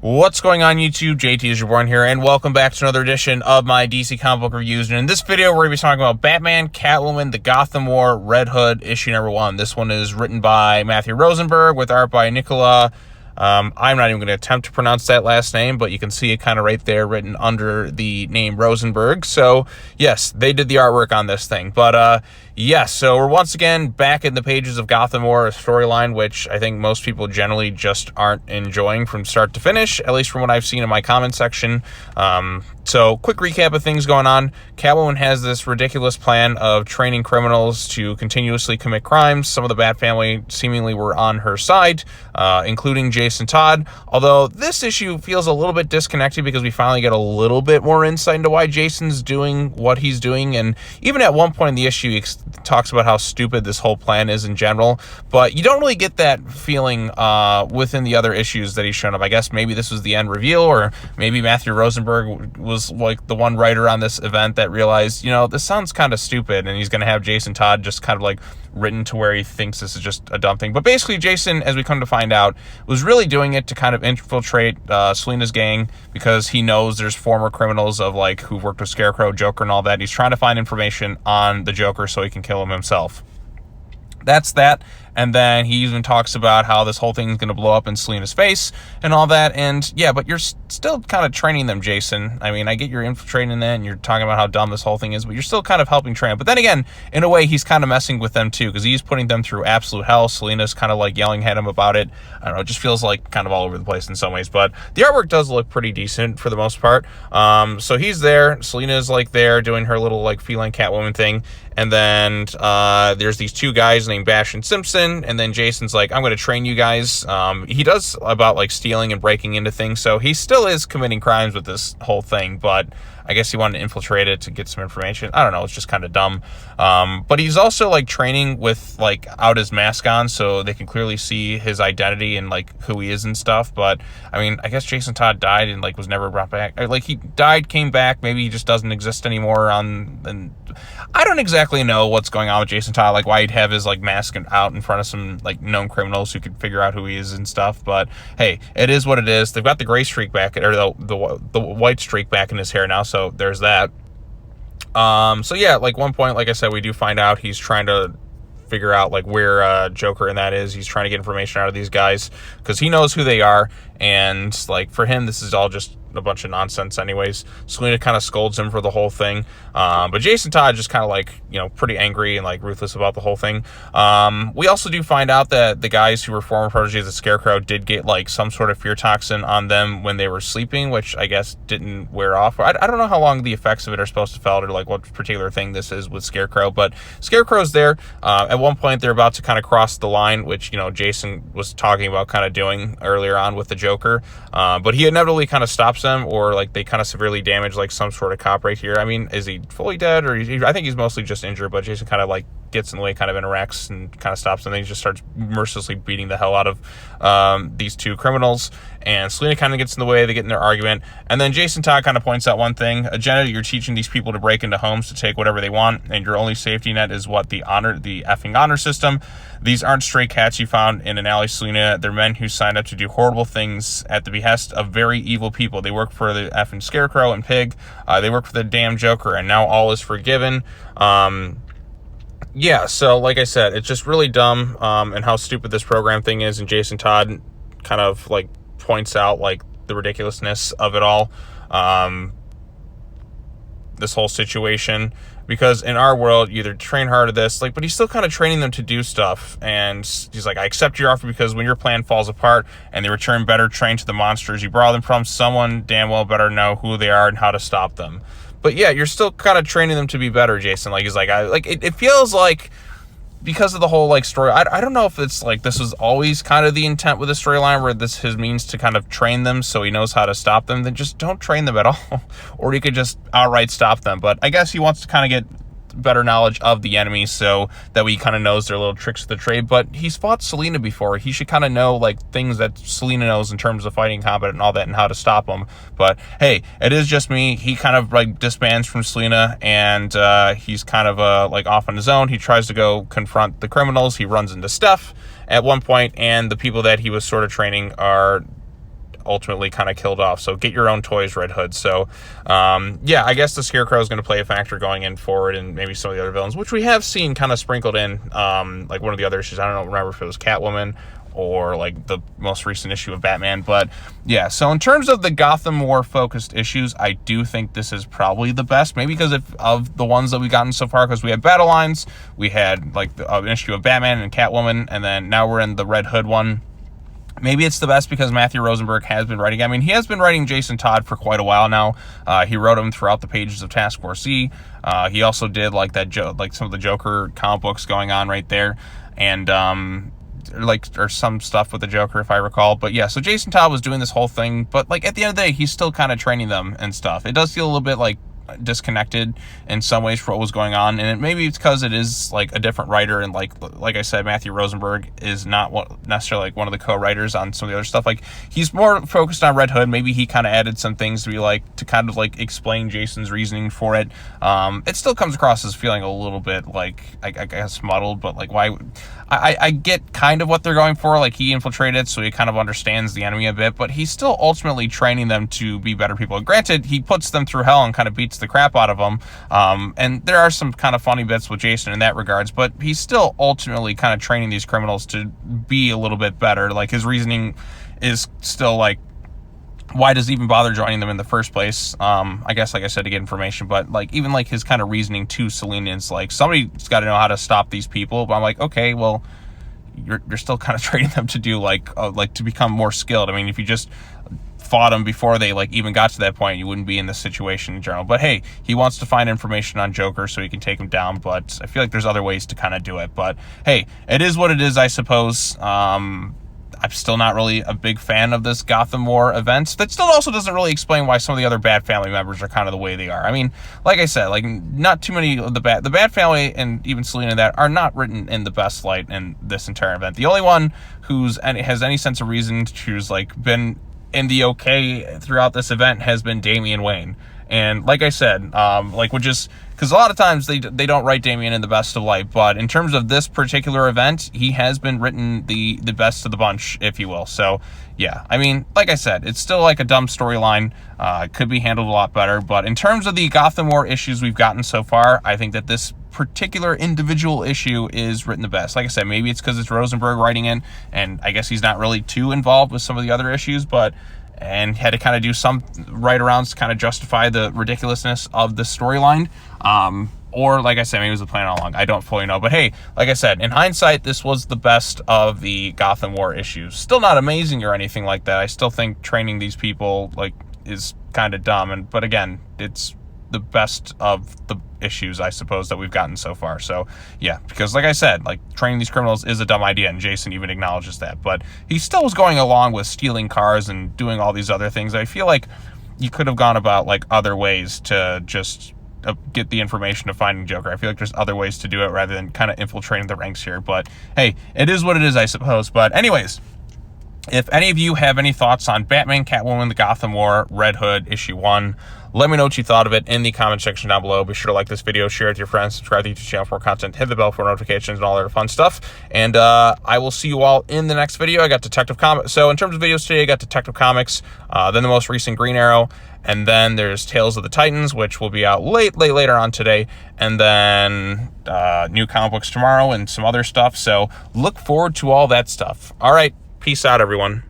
What's going on YouTube? JT is reborn here, and welcome back to another edition of my DC comic book reviews. And in this video, we're going to be talking about Batman, Catwoman, the Gotham War, Red Hood, issue number 1. This one is written by Matthew Rosenberg with art by Nicola. I'm not even going to attempt to pronounce that last name, but you can see it kind of right there written under the name Rosenberg. So, yes, they did the artwork on this thing. But, yes, so we're once again back in the pages of Gotham War, a storyline which I think most people generally just aren't enjoying from start to finish, at least from what I've seen in my comment section. So, quick recap of things going on. Catwoman has this ridiculous plan of training criminals to continuously commit crimes. Some of the Bat family seemingly were on her side, including Jason Todd. Although this issue feels a little bit disconnected because we finally get a little bit more insight into why Jason's doing what he's doing. And even at one point in the issue, he talks about how stupid this whole plan is in general. But you don't really get that feeling within the other issues that he's shown up. I guess maybe this was the end reveal, or maybe Matthew Rosenberg was like the one writer on this event that realized, you know, this sounds kind of stupid, and he's going to have Jason Todd just kind of like written to where he thinks this is just a dumb thing. But basically, Jason, as we come to find out, was really doing it to kind of infiltrate Selina's gang, because he knows there's former criminals of like who worked with Scarecrow, Joker, and all that. He's trying to find information on the Joker so he can kill him himself. That's that. And then he even talks about how this whole thing is going to blow up in Selina's face and all that. And yeah, but you're still kind of training them, Jason. I mean, I get you're infiltrating that and you're talking about how dumb this whole thing is, but you're still kind of helping train. But then again, in a way, he's kind of messing with them too, because he's putting them through absolute hell. Selina's kind of like yelling at him about it. I don't know, it just feels like kind of all over the place in some ways. But the artwork does look pretty decent for the most part. So he's there. Selina's like there doing her little like feline Catwoman thing. And then there's these two guys named Bash and Simpson. And then Jason's like, I'm going to train you guys. He does about like stealing and breaking into things. So he still is committing crimes with this whole thing. But I guess he wanted to infiltrate it to get some information. I don't know. It's just kind of dumb. But he's also like training with like out his mask on so they can clearly see his identity and like who he is and stuff. But I mean, I guess Jason Todd died and like was never brought back. Like he died, came back. Maybe he just doesn't exist anymore and I don't exactly know what's going on with Jason Todd, like why he'd have his like mask out in front of some like known criminals who could figure out who he is and stuff. But hey, it is what it is. They've got the gray streak back, or the white streak back in his hair now, so there's that. So yeah, like one point, like I said, we do find out he's trying to figure out like where Joker and that is. He's trying to get information out of these guys because he knows who they are, and like for him this is all just a bunch of nonsense anyways. Selina kind of scolds him for the whole thing, but Jason Todd just kind of like, you know, pretty angry and like ruthless about the whole thing. We also do find out that the guys who were former proteges of Scarecrow did get like some sort of fear toxin on them when they were sleeping, which I guess didn't wear off. I don't know how long the effects of it are supposed to felt, or like what particular thing this is with Scarecrow, but Scarecrow's there. At one point they're about to kind of cross the line, which, you know, Jason was talking about kind of doing earlier on with the Joker, but he inevitably kind of stops them, or like they kind of severely damage like some sort of cop right here. I mean, is he fully dead, or I think he's mostly just injured, but Jason kind of like gets in the way, kind of interacts and kind of stops, and then he just starts mercilessly beating the hell out of these two criminals, and Selina kind of gets in the way. They get in their argument, and then Jason Todd kind of points out one thing: Agenda, you're teaching these people to break into homes to take whatever they want, and your only safety net is what? The effing honor system. These aren't stray cats you found in an alley, Selina. They're men who signed up to do horrible things at the behest of very evil people. They work for the effing Scarecrow and Pig. They work for the damn Joker, and now all is forgiven. Yeah, so like I said, it's just really dumb, and how stupid this program thing is, and Jason Todd kind of like points out like the ridiculousness of it all, this whole situation, because in our world you either train hard at this, like, but he's still kind of training them to do stuff, and he's like, I accept your offer because when your plan falls apart and they return better trained to the monsters you borrow them from, someone damn well better know who they are and how to stop them. But yeah, you're still kind of training them to be better, Jason. Like, he's like, it feels like, because of the whole like story, I don't know if it's like this was always kind of the intent with the storyline, where this his means to kind of train them so he knows how to stop them. Then just don't train them at all, or you could just outright stop them. But I guess he wants to kind of get better knowledge of the enemy so that he kind of knows their little tricks of the trade. But he's fought Selina before. He should kind of know like things that Selina knows in terms of fighting combat and all that, and how to stop them. But hey, it is just me. He kind of like disbands from Selina, and he's kind of like off on his own. He tries to go confront the criminals. He runs into Steph at one point, and the people that he was sort of training are ultimately kind of killed off. So get your own toys, Red Hood. So yeah, I guess the Scarecrow is going to play a factor going in forward, and maybe some of the other villains, which we have seen kind of sprinkled in, like one of the other issues. I don't remember if it was Catwoman or like the most recent issue of Batman. But yeah, so in terms of the Gotham War focused issues, I do think this is probably the best, maybe because of the ones that we've gotten so far, because we had Battle Lines, we had like an issue of Batman and Catwoman, and then now we're in the Red Hood one. Maybe it's the best because Matthew Rosenberg has been writing. I mean, he has been writing Jason Todd for quite a while now. He wrote him throughout the pages of Task Force C. He also did like like some of the Joker comic books going on right there, and or some stuff with the Joker, if I recall. But yeah, so Jason Todd was doing this whole thing, but like at the end of the day, he's still kind of training them and stuff. It does feel a little bit like disconnected in some ways for what was going on, and maybe it's because it is like a different writer, and like I said, Matthew Rosenberg is not necessarily like one of the co-writers on some of the other stuff. Like, he's more focused on Red Hood. Maybe he kind of added some things to be like to kind of like explain Jason's reasoning for it. It still comes across as feeling a little bit like I guess muddled, but like why I get kind of what they're going for. Like, he infiltrated, so he kind of understands the enemy a bit, but he's still ultimately training them to be better people. And granted, he puts them through hell and kind of beats the crap out of them. And there are some kind of funny bits with Jason in that regards, but he's still ultimately kind of training these criminals to be a little bit better. Like, his reasoning is still like, why does he even bother joining them in the first place? I guess, like I said, to get information, but like even like his kind of reasoning to Selena is like, somebody's got to know how to stop these people. But I'm like, okay, well, you're still kind of training them to do like to become more skilled. I mean, if you just fought them before they like even got to that point, you wouldn't be in this situation in general. But hey, he wants to find information on Joker so he can take him down, but I feel like there's other ways to kind of do it. But hey, it is what it is, I suppose. I'm still not really a big fan of this Gotham War event. That still also doesn't really explain why some of the other Bat family members are kind of the way they are. I mean, like I said, like not too many of the Bat family and even Selena that are not written in the best light in this entire event. The only one has any sense of reason who's like been in the okay throughout this event has been Damian Wayne. And like I said, like would just, because a lot of times they don't write Damian in the best of light, but in terms of this particular event, he has been written the best of the bunch, if you will. So yeah, I mean, like I said, it's still like a dumb storyline. It could be handled a lot better, but in terms of the Gotham War issues we've gotten so far, I think that this particular individual issue is written the best. Like I said, maybe it's because it's Rosenberg writing in, and I guess he's not really too involved with some of the other issues, and had to kind of do some right-arounds to kind of justify the ridiculousness of the storyline. Or, like I said, maybe it was the plan all along. I don't fully know. But hey, like I said, in hindsight, this was the best of the Gotham War issues. Still not amazing or anything like that. I still think training these people, like, is kind of dumb. But again, it's the best of the issues, I suppose, that we've gotten so far. So yeah, because like I said, like training these criminals is a dumb idea, and Jason even acknowledges that, but he still was going along with stealing cars and doing all these other things. I feel like you could have gone about like other ways to just get the information of finding Joker. I feel like there's other ways to do it rather than kind of infiltrating the ranks here, but hey, it is what it is, I suppose. But anyways, if any of you have any thoughts on Batman, Catwoman, the Gotham War, Red Hood, issue 1, let me know what you thought of it in the comment section down below. Be sure to like this video, share it with your friends, subscribe to the YouTube channel for more content, hit the bell for notifications and all that fun stuff. And I will see you all in the next video. I got Detective Comics. So in terms of videos today, I got Detective Comics, then the most recent Green Arrow, and then there's Tales of the Titans, which will be out later on today, and then new comic books tomorrow and some other stuff. So look forward to all that stuff. All right, peace out, everyone.